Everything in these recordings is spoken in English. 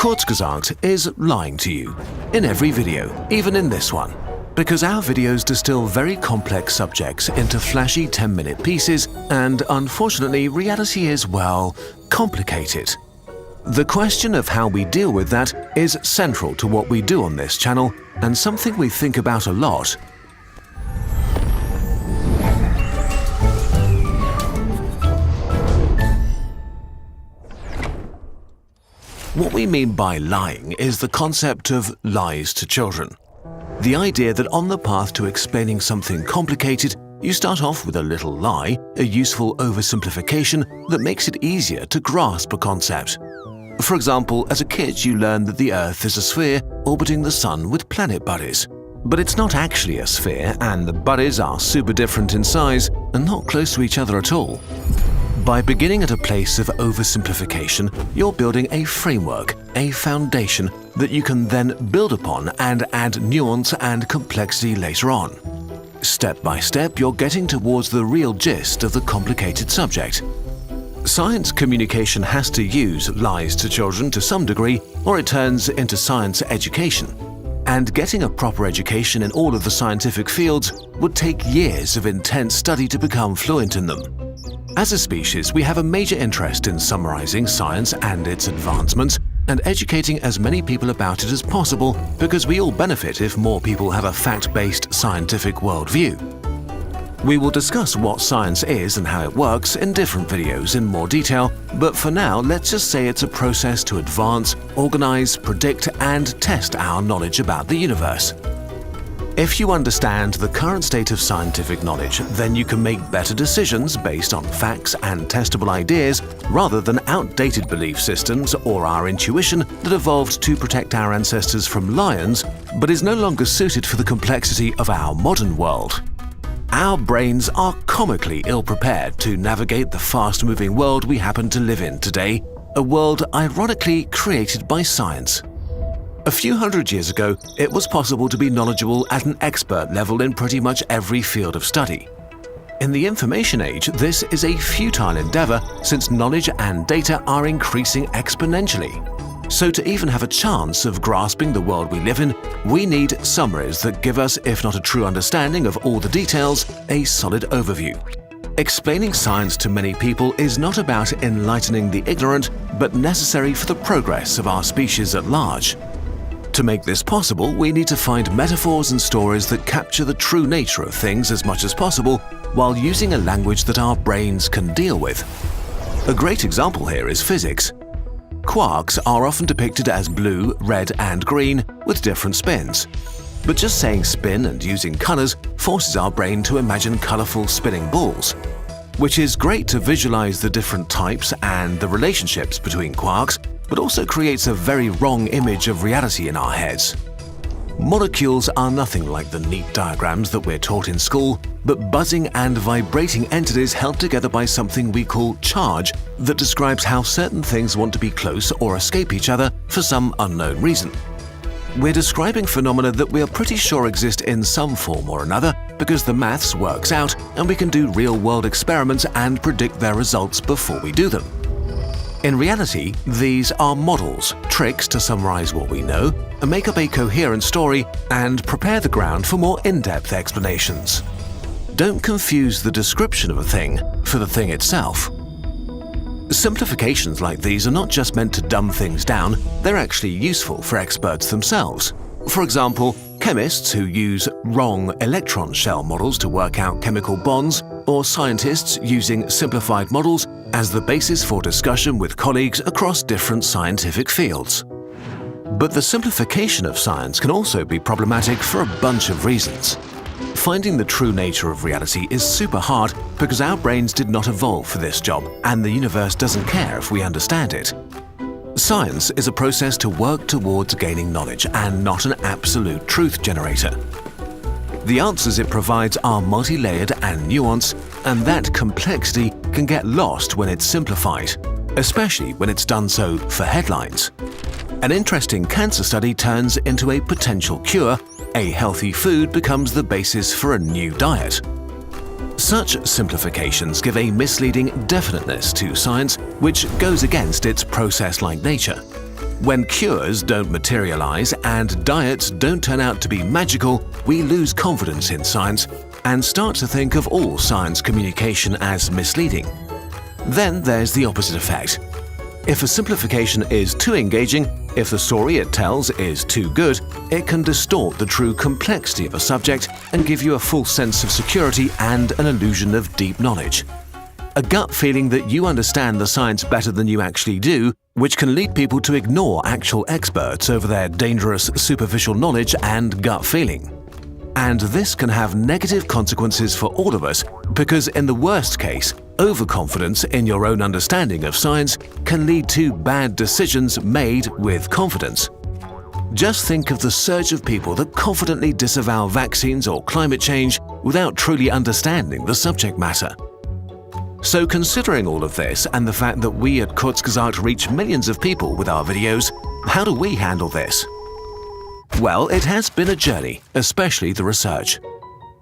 Kurzgesagt is lying to you, in every video, even in this one. Because our videos distill very complex subjects into flashy 10-minute pieces, and unfortunately reality is, well, complicated. The question of how we deal with that is central to what we do on this channel, and something we think about a lot. What we mean by lying is the concept of lies to children. The idea that on the path to explaining something complicated, you start off with a little lie, a useful oversimplification that makes it easier to grasp a concept. For example, as a kid you learn that the Earth is a sphere orbiting the Sun with planet buddies. But it's not actually a sphere, and the buddies are super different in size and not close to each other at all. By beginning at a place of oversimplification, you're building a framework, a foundation that you can then build upon and add nuance and complexity later on. Step by step, you're getting towards the real gist of the complicated subject. Science communication has to use lies to children to some degree, or it turns into science education. And getting a proper education in all of the scientific fields would take years of intense study to become fluent in them. As a species, we have a major interest in summarizing science and its advancements and educating as many people about it as possible, because we all benefit if more people have a fact-based scientific worldview. We will discuss what science is and how it works in different videos in more detail, but for now let's just say it's a process to advance, organize, predict and test our knowledge about the universe. If you understand the current state of scientific knowledge, then you can make better decisions based on facts and testable ideas rather than outdated belief systems or our intuition that evolved to protect our ancestors from lions but is no longer suited for the complexity of our modern world. Our brains are comically ill-prepared to navigate the fast-moving world we happen to live in today, a world ironically created by science. A few hundred years ago, it was possible to be knowledgeable at an expert level in pretty much every field of study. In the information age, this is a futile endeavor since knowledge and data are increasing exponentially. So to even have a chance of grasping the world we live in, we need summaries that give us, if not a true understanding of all the details, a solid overview. Explaining science to many people is not about enlightening the ignorant, but necessary for the progress of our species at large. To make this possible, we need to find metaphors and stories that capture the true nature of things as much as possible, while using a language that our brains can deal with. A great example here is physics. Quarks are often depicted as blue, red and green with different spins. But just saying spin and using colors forces our brain to imagine colorful spinning balls, which is great to visualize the different types and the relationships between quarks, but also creates a very wrong image of reality in our heads. Molecules are nothing like the neat diagrams that we're taught in school, but buzzing and vibrating entities held together by something we call charge that describes how certain things want to be close or escape each other for some unknown reason. We're describing phenomena that we are pretty sure exist in some form or another because the maths works out and we can do real-world experiments and predict their results before we do them. In reality, these are models, tricks to summarize what we know, make up a coherent story, and prepare the ground for more in-depth explanations. Don't confuse the description of a thing for the thing itself. Simplifications like these are not just meant to dumb things down, they're actually useful for experts themselves. For example, chemists who use wrong electron shell models to work out chemical bonds, or scientists using simplified models as the basis for discussion with colleagues across different scientific fields. But the simplification of science can also be problematic for a bunch of reasons. Finding the true nature of reality is super hard because our brains did not evolve for this job, and the universe doesn't care if we understand it. Science is a process to work towards gaining knowledge and not an absolute truth generator. The answers it provides are multi-layered and nuanced, and that complexity can get lost when it's simplified, especially when it's done so for headlines. An interesting cancer study turns into a potential cure, a healthy food becomes the basis for a new diet. Such simplifications give a misleading definiteness to science which goes against its process-like nature. When cures don't materialize and diets don't turn out to be magical, we lose confidence in science and start to think of all science communication as misleading. Then there's the opposite effect. If a simplification is too engaging, if the story it tells is too good, it can distort the true complexity of a subject and give you a false sense of security and an illusion of deep knowledge. A gut feeling that you understand the science better than you actually do, which can lead people to ignore actual experts over their dangerous superficial knowledge and gut feeling. And this can have negative consequences for all of us because in the worst case, overconfidence in your own understanding of science can lead to bad decisions made with confidence. Just think of the surge of people that confidently disavow vaccines or climate change without truly understanding the subject matter. So considering all of this and the fact that we at Kurzgesagt reach millions of people with our videos, how do we handle this? Well, it has been a journey, especially the research.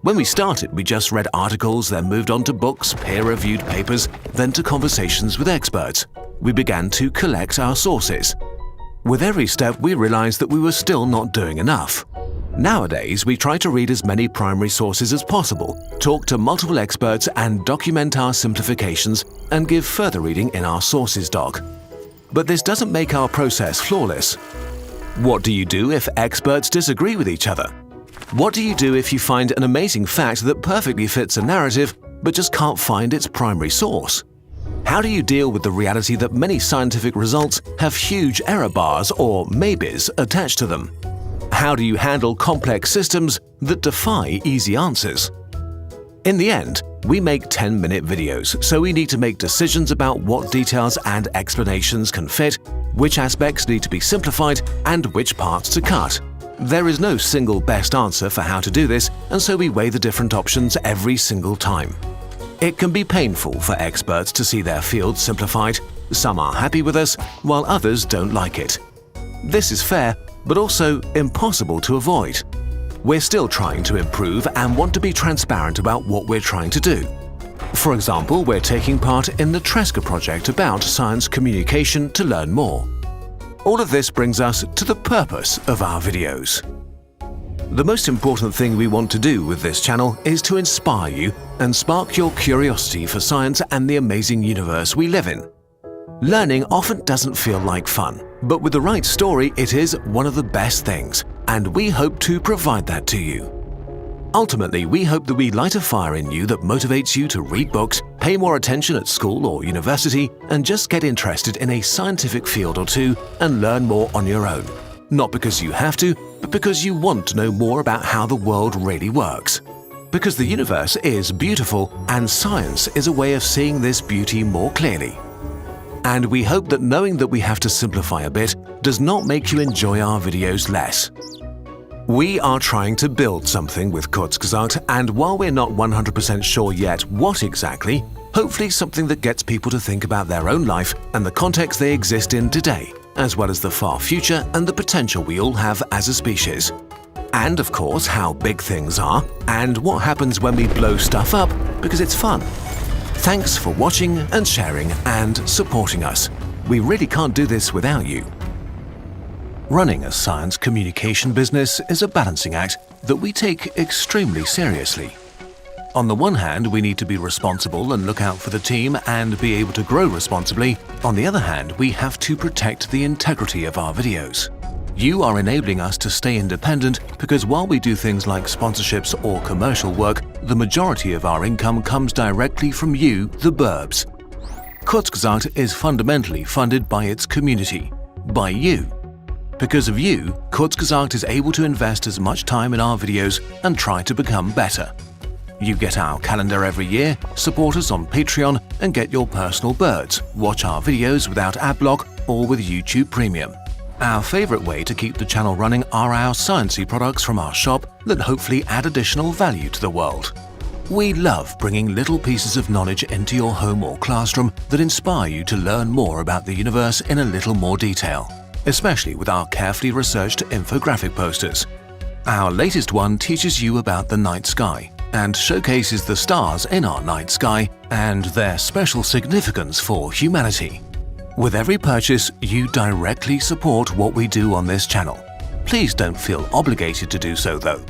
When we started, we just read articles, then moved on to books, peer-reviewed papers, then to conversations with experts. We began to collect our sources. With every step, we realized that we were still not doing enough. Nowadays, we try to read as many primary sources as possible, talk to multiple experts and document our simplifications and give further reading in our sources doc. But this doesn't make our process flawless. What do you do if experts disagree with each other? What do you do if you find an amazing fact that perfectly fits a narrative but just can't find its primary source? How do you deal with the reality that many scientific results have huge error bars or maybes attached to them? How do you handle complex systems that defy easy answers? In the end, we make 10-minute videos, so we need to make decisions about what details and explanations can fit, which aspects need to be simplified, and which parts to cut. There is no single best answer for how to do this, and so we weigh the different options every single time. It can be painful for experts to see their field simplified. Some are happy with us, while others don't like it. This is fair, but also impossible to avoid. We're still trying to improve and want to be transparent about what we're trying to do. For example, we're taking part in the Tresca project about science communication to learn more. All of this brings us to the purpose of our videos. The most important thing we want to do with this channel is to inspire you and spark your curiosity for science and the amazing universe we live in. Learning often doesn't feel like fun, but with the right story, it is one of the best things, and we hope to provide that to you. Ultimately, we hope that we light a fire in you that motivates you to read books, pay more attention at school or university, and just get interested in a scientific field or two and learn more on your own. Not because you have to, but because you want to know more about how the world really works. Because the universe is beautiful, and science is a way of seeing this beauty more clearly. And we hope that knowing that we have to simplify a bit does not make you enjoy our videos less. We are trying to build something with Kurzgesagt, and while we're not 100% sure yet what exactly, hopefully something that gets people to think about their own life and the context they exist in today, as well as the far future and the potential we all have as a species. And of course, how big things are, and what happens when we blow stuff up, because it's fun. Thanks for watching and sharing and supporting us. We really can't do this without you. Running a science communication business is a balancing act that we take extremely seriously. On the one hand, we need to be responsible and look out for the team and be able to grow responsibly. On the other hand, we have to protect the integrity of our videos. You are enabling us to stay independent because while we do things like sponsorships or commercial work, the majority of our income comes directly from you, the burbs. Kurzgesagt is fundamentally funded by its community, by you. Because of you, Kurzgesagt is able to invest as much time in our videos and try to become better. You get our calendar every year, support us on Patreon, and get your personal birds, watch our videos without ad block or with YouTube Premium. Our favorite way to keep the channel running are our sciencey products from our shop that hopefully add additional value to the world. We love bringing little pieces of knowledge into your home or classroom that inspire you to learn more about the universe in a little more detail, especially with our carefully researched infographic posters. Our latest one teaches you about the night sky and showcases the stars in our night sky and their special significance for humanity. With every purchase, you directly support what we do on this channel. Please don't feel obligated to do so though.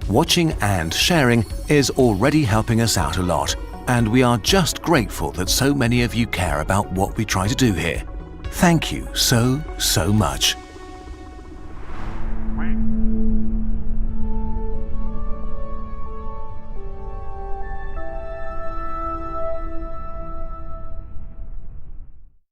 Watching and sharing is already helping us out a lot, and we are just grateful that so many of you care about what we try to do here. Thank you so much.